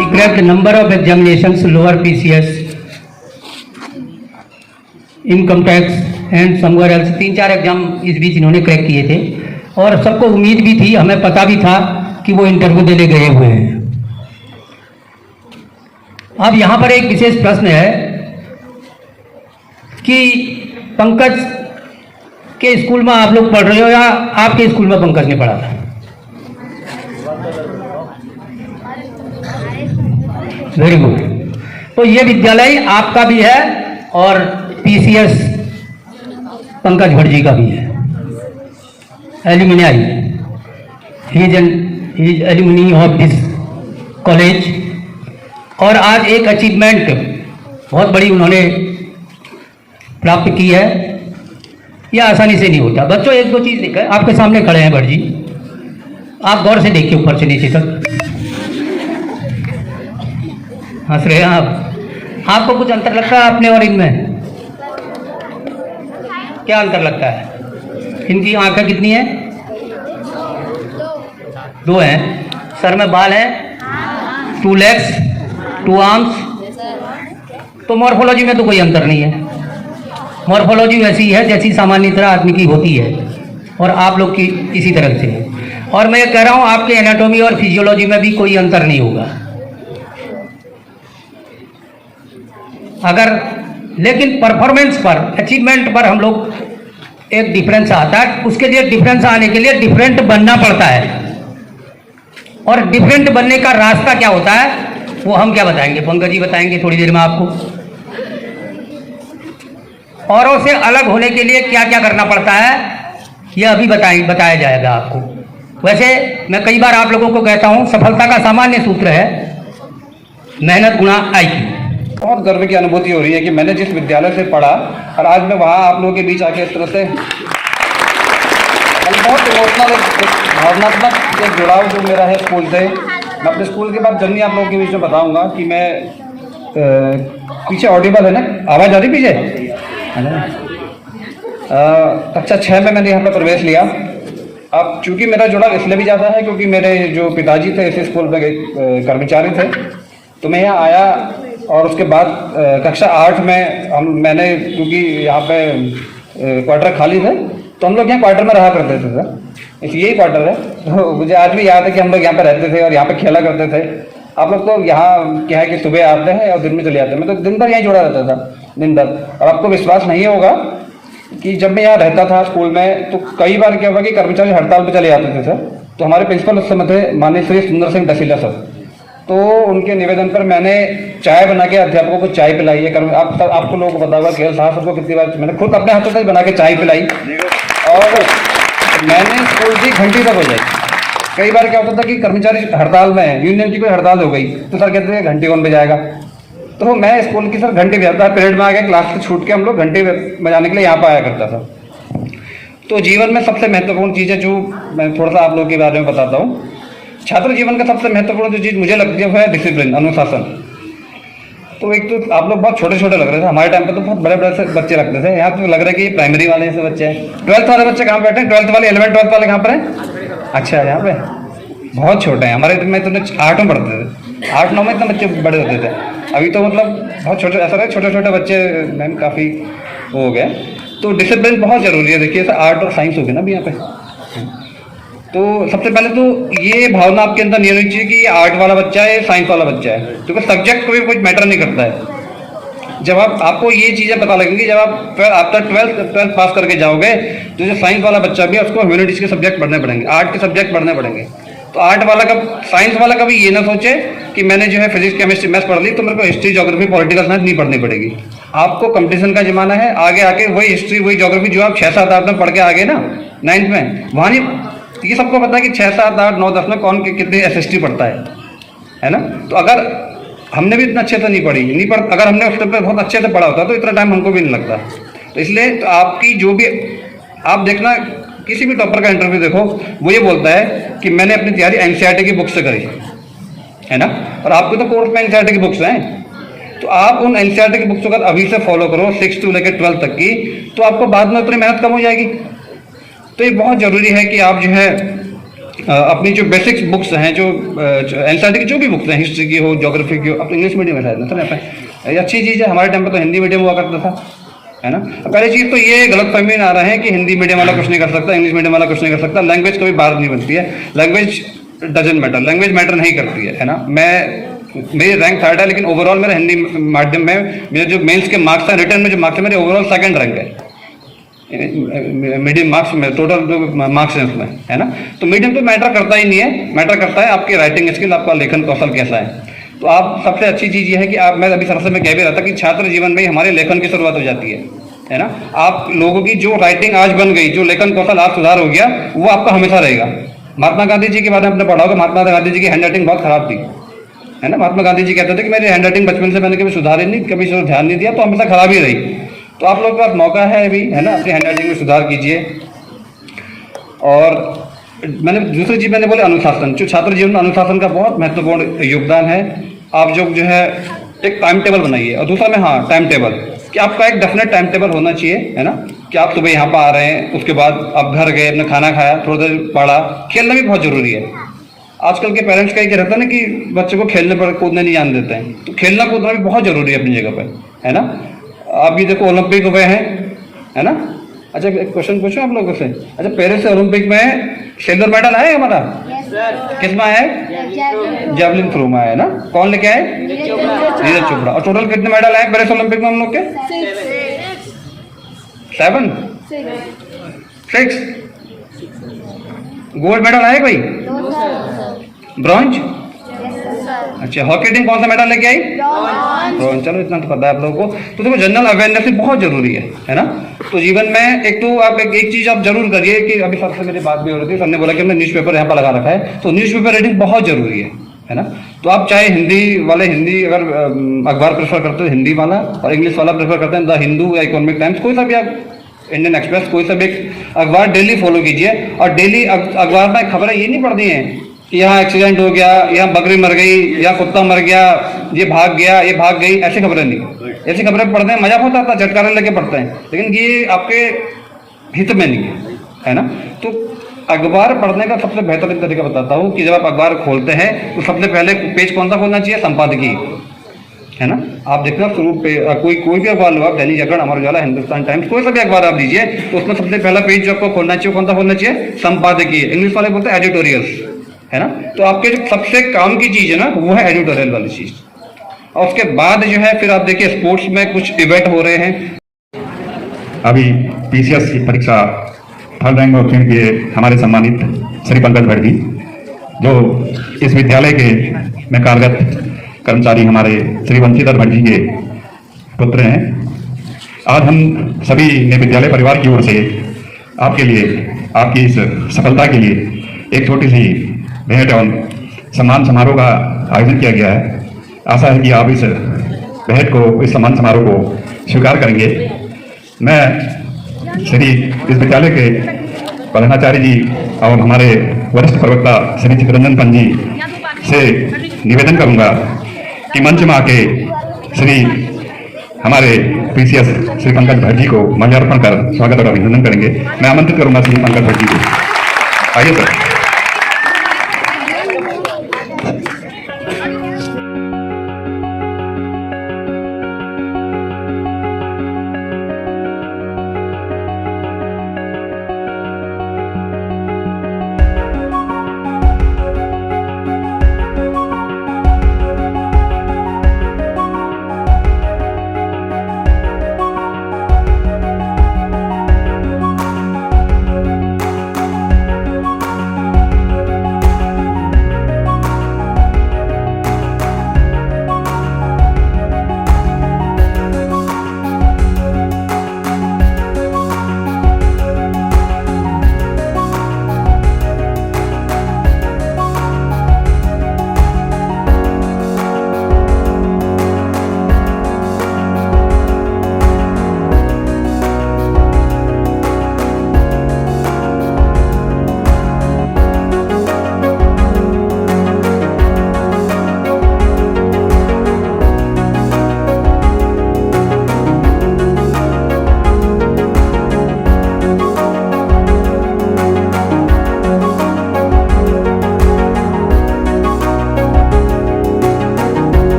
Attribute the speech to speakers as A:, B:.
A: He cracked number of examinations, lower PCS, income tax and somewhere else, 3-4 exam इस बीच इन्होंने crack किए थे और सबको उम्मीद भी थी, हमें पता भी था कि वो इंटरव्यू देने गए हुए हैं। अब यहाँ पर एक विशेष प्रश्न है कि पंकज के स्कूल में आप लोग पढ़ रहे हो या आपके स्कूल में पंकज ने पढ़ा था? Very good. तो ये विद्यालय आपका भी है और पीसीएस पंकज भट्ट जी का भी है। Alumni, he is alumni of this college. और आज एक अचीवमेंट बहुत बड़ी उन्होंने प्राप्त की है। यह आसानी से नहीं होता। बच्चों, एक दो चीज़ दिखा, आपके सामने खड़े हैं भट्ट जी, आप गौर से देखिए ऊपर से नीचे तक। हंस रहे हैं आप। आपको कुछ अंतर लगता है अपने और इनमें? क्या अंतर लगता है? इनकी आंखें कितनी हैं? 2 हैं। सर में बाल हैं, 2 लेग्स, 2 आर्म्स। तो मॉर्फोलॉजी में तो कोई अंतर नहीं है। मॉर्फोलॉजी वैसी है जैसी सामान्यतः आदमी की होती है और आप लोग की इसी तरह से है। और मैं कह रहा हूं आपके एनाटॉमी और फिजियोलॉजी में भी कोई अंतर नहीं होगा। अगर लेकिन परफॉर्मेंस पर, अचीवमेंट पर हम लोग एक डिफरेंस आता है। उसके लिए डिफरेंस आने के लिए डिफरेंट बनना पड़ता है। और डिफरेंट बनने का रास्ता क्या होता है वो हम क्या बताएंगे, पंकज जी बताएंगे थोड़ी देर में आपको। औरों से अलग होने के लिए क्या क्या करना पड़ता है यह अभी बताया जाएगा आपको। वैसे मैं कई बार आप लोगों को कहता हूं, सफलता का सामान्य सूत्र है मेहनत गुणा IQ।
B: बहुत गर्व की अनुभूति हो रही है कि मैंने जिस विद्यालय से पढ़ा और आज मैं वहाँ आप लोगों के बीच आके इस तरह से बहुत इमोशनल, भावनात्मक एक जुड़ाव जो मेरा है स्कूल से। मैं अपने स्कूल के बाद जर्नी आप लोगों के बीच में बताऊंगा कि मैं पीछे ऑडिबल है ना, आवाज़ आ रही पीछे है ना? कक्षा 6 में मैंने यहाँ पर प्रवेश लिया। अब चूँकि मेरा जुड़ाव इसलिए भी ज़्यादा है क्योंकि मेरे जो पिताजी थे इसी स्कूल में कर्मचारी थे, तो मैं यहाँ आया। और उसके बाद कक्षा 8 में मैंने, क्योंकि यहाँ पे क्वार्टर खाली थे तो हम लोग यहाँ क्वार्टर में रहा करते थे सर। इस यही क्वार्टर है। तो मुझे आज भी याद है कि हम लोग यहाँ पे रहते थे और यहाँ पे खेला करते थे। आप लोग तो यहाँ क्या है कि सुबह आते हैं और दिन में चले जाते हैं। मैं तो दिन भर यहीं जुड़ा रहता था, दिन भर। और आपको विश्वास नहीं होगा कि जब मैं यहाँ रहता था स्कूल में तो कई बार क्या हुआ कि कर्मचारी हड़ताल पर चले जाते थे सर। तो हमारे प्रिंसिपल उस समय थे माननीय श्री सुंदर सिंह डसीला सर। तो उनके निवेदन पर मैंने चाय बना के अध्यापकों को चाय पिलाई है। आपको लोगों को पता होगा खेल साहब सबको कितनी बार मैंने खुद अपने हाथों से बना के चाय पिलाई। और मैंने स्कूल की घंटी तक बजाई। कई बार क्या होता था कि कर्मचारी हड़ताल में है, यूनियन की कोई हड़ताल हो गई तो सर कहते थे घंटी कौन बजाएगा। तो मैं स्कूल की सर घंटी बजाता, पीरियड में आ गया, क्लास से छूट के हम लोग घंटी बजाने के लिए यहाँ पर आया करता था। तो जीवन में सबसे महत्वपूर्ण चीज़ है जो मैं थोड़ा सा आप लोगों के बारे में बताता हूँ। छात्र जीवन का सबसे महत्वपूर्ण जो चीज़ मुझे लगती है वो है डिसिप्लिन, अनुशासन। तो एक तो आप लोग बहुत छोटे छोटे लग रहे थे, हमारे टाइम पे तो बहुत बड़े बड़े से बच्चे लगते थे। यहाँ तो लग रहा है कि प्राइमरी वाले से बच्चे हैं। 12th वाले बच्चे कहाँ बैठे हैं? 12th वाले, 11th 12th वाले कहाँ पर हैं? अच्छा, यहाँ पे बहुत छोटे हैं। हमारे में तो 8 में पढ़ते थे, 8-9 में इतने बच्चे बड़े होते थे। अभी तो मतलब बहुत छोटे, ऐसा है छोटे छोटे बच्चे मैम काफ़ी हो गए। तो डिसिप्लिन बहुत ज़रूरी है। देखिए सर, आर्ट और साइंस होगी ना अभी यहाँ पे। तो सबसे पहले तो ये भावना आपके अंदर नहीं होनी चाहिए कि ये आर्ट वाला बच्चा है, साइंस वाला बच्चा है, क्योंकि सब्जेक्ट कोई कुछ मैटर नहीं करता है। जब आपको ये चीज़ें पता लगेंगी जब आप आफ्टर 12th पास करके जाओगे तो जो साइंस वाला बच्चा भी है उसको ह्यूमैनिटीज़ के सब्जेक्ट पढ़ने पड़ेंगे, आर्ट के सब्जेक्ट पढ़ने पड़ेंगे। तो आर्ट वाला साइंस वाला कभी ये ना सोचे कि मैंने जो है फिजिक्स केमिस्ट्री मैथ्स पढ़ ली तो मेरे को हिस्ट्री ज्योग्राफी पॉलिटिकल साइंस नहीं पढ़नी पड़ेगी। आपको कंपटीशन का जमाना है, आगे आके वही हिस्ट्री वही ज्योग्राफी जो आप 6-7 8 में पढ़ के आगे ना 9th में, वहाँ नहीं। ये सबको पता है कि 6, 7, 8, 9, 10 में कौन कितनी SST पढ़ता है ना। तो अगर हमने भी इतना अच्छे से नहीं पढ़ी अगर हमने उस टाइम पे बहुत अच्छे से पढ़ा होता तो इतना टाइम हमको भी नहीं लगता। तो इसलिए तो आपकी जो भी आप देखना, किसी भी टॉपर का इंटरव्यू देखो, वो ये बोलता है कि मैंने अपनी तैयारी NCERT की बुक से करी है ना। और आपको तो कोर्स में NCERT की बुक्स हैं, तो आप उन NCERT की बुक्स को अगर अभी से फॉलो करो 6 से लेकर 12 तक की, तो आपको बाद में उतनी मेहनत कम हो जाएगी। तो ये बहुत ज़रूरी है कि आप जो है अपनी जो बेसिक्स बुक्स हैं, जो एनसीईआरटी की जो भी बुक्स हैं, हिस्ट्री की हो, ज्योग्राफी की हो, अपनी इंग्लिश मीडियम में शायद ना सर, ये अच्छी चीज़ है। हमारे टाइम पे तो हिंदी मीडियम हुआ करता था, है ना। पहली चीज़ तो ये गलत फहमी आ रहा है कि हिंदी मीडियम वाला कुछ नहीं कर सकता, इंग्लिश मीडियम वाला कुछ नहीं कर सकता। लैंग्वेज कभी बाहर नहीं बनती है, language doesn't matter, language matter नहीं करती है ना। मेरी रैंक 3rd है, लेकिन ओवरऑल मेरा हिंदी माध्यम में मेरे जो मेंस के मार्क्स हैं, रिटर्न में जो मार्क्स है, मेरे ओवरऑल 2nd रैंक है मीडियम मार्क्स में, टोटल जो मार्क्स हैं उसमें, है ना। तो मीडियम तो मैटर करता ही नहीं है, मैटर करता है आपकी राइटिंग स्किल, आपका लेखन कौशल कैसा है। तो आप सबसे अच्छी चीज़ ये है कि आप, मैं अभी सरसर में कह भी रहा था कि छात्र जीवन में ही हमारे लेखन की शुरुआत हो जाती है ना। आप लोगों की जो राइटिंग आज बन गई, जो लेखन कौशल आज सुधार हो गया, वो आपका हमेशा रहेगा। महात्मा गांधी जी के बारे में आपने पढ़ा होगा, महात्मा गांधी जी की हैंड राइटिंग बहुत खराब थी, है ना। महात्मा गांधी जी कहते थे कि मेरी हैंड राइटिंग बचपन से मैंने कभी सुधारी नहीं, कभी इस ध्यान नहीं दिया, तो हमेशा खराब ही रही। तो आप लोगों के पास मौका है अभी, है ना, अपनी हैंड राइटिंग में सुधार कीजिए। और मैंने दूसरी चीज़ मैंने बोले अनुशासन, जो छात्र जीवन में अनुशासन का बहुत महत्वपूर्ण योगदान है। आप जो है एक टाइम टेबल बनाइए। और दूसरा में, हाँ, टाइम टेबल, कि आपका एक डेफिनेट टाइम टेबल होना चाहिए, है ना, कि आप सुबह यहाँ पर आ रहे हैं, उसके बाद आप घर गए, अपना खाना खाया, थोड़ा देर पढ़ा। खेलना भी बहुत जरूरी है। आजकल के पेरेंट्स का ये रहता है ना कि बच्चे को खेलने पर कूदने नहीं जाने देते हैं, तो खेलना कूदना भी बहुत जरूरी है अपनी जगह पर, है ना। आप ये देखो ओलंपिक हुए हैं, है ना। अच्छा, एक क्वेश्चन पूछो आप लोगों से। अच्छा, पेरिस से ओलंपिक में सिल्वर मेडल आया हमारा? किस में आया? जेवलिन थ्रो में आया ना। कौन लेके आए? नीरज चोपड़ा। और टोटल कितने मेडल आए पेरिस ओलंपिक में हम लोग के? 7 6 गोल्ड मेडल आए कोई? ब्रॉन्ज? अच्छा, हॉकी टीम कौन सा मेडल लेके आई? ब्रॉन्ज। चलो, इतना तो पता है आप लोगों को। तो देखो, जनरल अवेयरनेस भी बहुत जरूरी है ना। तो जीवन में एक तो आप एक चीज आप जरूर करिए कि अभी सबसे मेरी बात भी हो रही थी, सबने बोला कि हमने न्यूज़पेपर यहाँ पर लगा रखा है, तो न्यूज़पेपर रीडिंग बहुत जरूरी है ना। तो आप चाहे हिंदी वाले, हिंदी अगर अखबार प्रेफर करते हो हिंदी वाला, और इंग्लिश वाला प्रेफर करते हैं द हिंदू या इकोनॉमिक टाइम्स, कोई सा भी आप, इंडियन एक्सप्रेस, कोई सा भी एक अखबार डेली फॉलो कीजिए। और डेली अखबार में खबरें ये नहीं पढ़नी है कि यहाँ एक्सीडेंट हो गया, यहाँ बकरी मर गई, या कुत्ता मर गया, ये भाग गया, ये भाग गई, ऐसी खबरें नहीं। ऐसी खबरें पढ़ते हैं, मजा बहुत आता है, झटकारे लेके पढ़ते हैं, लेकिन ये आपके हित में नहीं है ना। तो अखबार पढ़ने का सबसे बेहतरीन तरीका बताता हूँ कि जब आप अखबार खोलते हैं तो सबसे पहले पेज कौन सा खोलना चाहिए? संपादकीय, है ना। आप देखना शुरू पे कोई भी अखबार लो आप, दैनिक जागरण, अमर उजाला, हिंदुस्तान टाइम्स, कोई सा भी अखबार आप लीजिए, तो उसमें सबसे पहला पेज जो आपको खोलना चाहिए, कौन सा खोलना चाहिए? संपादकीय। इंग्लिश वाले बोलते हैं एडिटोरियल्स, है ना। तो आपके जो सबसे काम की चीज है ना, वो है एडिटोरियल वाली चीज। और उसके बाद जो है फिर आप देखिए स्पोर्ट्स में कुछ इवेंट हो रहे हैं।
C: अभी पीसीएस की परीक्षा 3rd रैंक में उत्तीर्ण किए हमारे सम्मानित श्री पंकज भट्ट जी, जो इस विद्यालय के में कार्यरत कर्मचारी हमारे श्री वंशीधर भट्ट जी के पुत्र हैं। आज हम सभी ने विद्यालय परिवार की ओर से आपके लिए, आपकी इस सफलता के लिए एक छोटी सी भेंट एवं सम्मान समारोह का आयोजन किया गया है। आशा है कि आप इस भेंट को, इस सम्मान समारोह को स्वीकार करेंगे। मैं श्री इस विद्यालय के प्रधानाचार्य जी और हमारे वरिष्ठ प्रवक्ता श्री चित्ररंजन पंत जी से निवेदन करूंगा कि मंच में आके श्री हमारे पीसीएस श्री पंकज भट्ट जी को माल्यार्पण कर स्वागत और अभिनंदन करेंगे। मैं आमंत्रित करूंगा श्री पंकज भट्ट जी को। आइए सर।